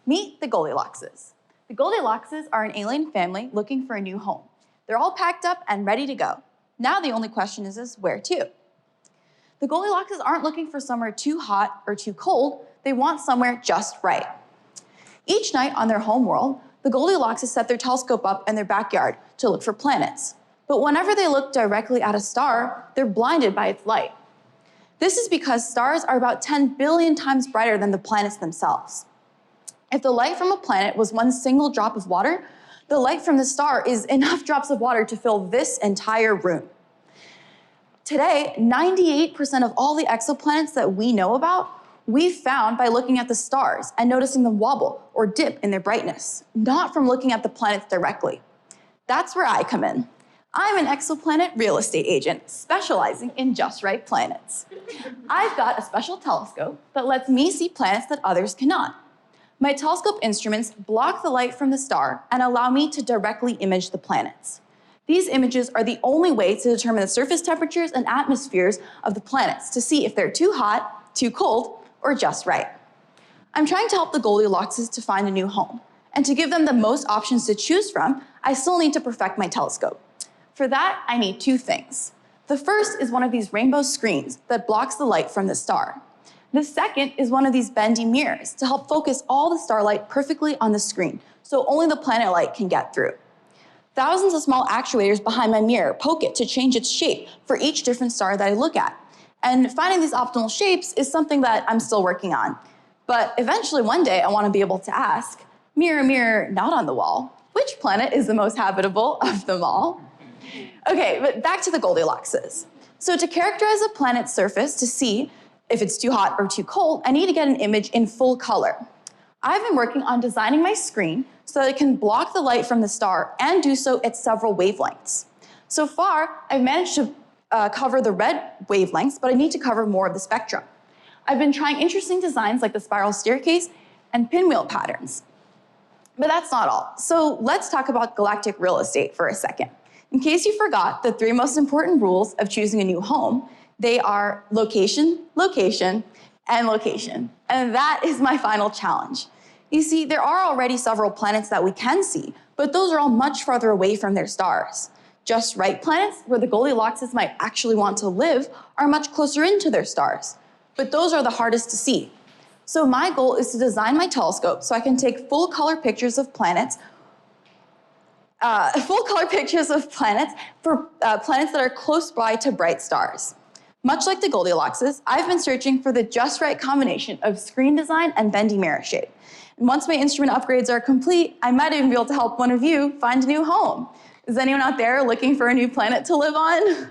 Meet the Goldilockses. The Goldilockses are an alien family looking for a new home. They're all packed up and ready to go. Now the only question is where to? The Goldilockses aren't looking for somewhere too hot or too cold. They want somewhere just right. Each night on their home world, the Goldilockses set their telescope up in their backyard to look for planets. But whenever they look directly at a star, they're blinded by its light. This is because stars are about 10 billion times brighter than the planets themselves. If the light from a planet was one single drop of water, the light from the star is enough drops of water to fill this entire room. Today, 98% of all the exoplanets that we know about, we've found by looking at the stars and noticing them wobble or dip in their brightness, not from looking at the planets directly. That's where I come in. I'm an exoplanet real estate agent specializing in just right planets. I've got a special telescope that lets me see planets that others cannot. My telescope instruments block the light from the star and allow me to directly image the planets. These images are the only way to determine the surface temperatures and atmospheres of the planets to see if they're too hot, too cold, or just right. I'm trying to help the Goldilockses to find a new home. And to give them the most options to choose from, I still need to perfect my telescope. For that, I need two things. The first is one of these rainbow screens that blocks the light from the star. The second is one of these bendy mirrors to help focus all the starlight perfectly on the screen, so only the planet light can get through. Thousands of small actuators behind my mirror poke it to change its shape for each different star that I look at. And finding these optimal shapes is something that I'm still working on. But eventually one day I want to be able to ask, mirror, mirror, not on the wall, which planet is the most habitable of them all? Okay, but back to the Goldilockses. So to characterize a planet's surface to see if it's too hot or too cold, I need to get an image in full color. I've been working on designing my screen so that it can block the light from the star and do so at several wavelengths. So far, I've managed to cover the red wavelengths, but I need to cover more of the spectrum. I've been trying interesting designs like the spiral staircase and pinwheel patterns. But that's not all. So let's talk about galactic real estate for a second. In case you forgot, the three most important rules of choosing a new home, they are location, location, and location. And that is my final challenge. You see, there are already several planets that we can see, but those are all much farther away from their stars. Just right planets, where the Goldilockses might actually want to live, are much closer into their stars. But those are the hardest to see. So my goal is to design my telescope so I can take full color pictures of planets for planets that are close by to bright stars. Much like the Goldilockses, I've been searching for the just right combination of screen design and bendy mirror shape. And once my instrument upgrades are complete, I might even be able to help one of you find a new home. Is anyone out there looking for a new planet to live on?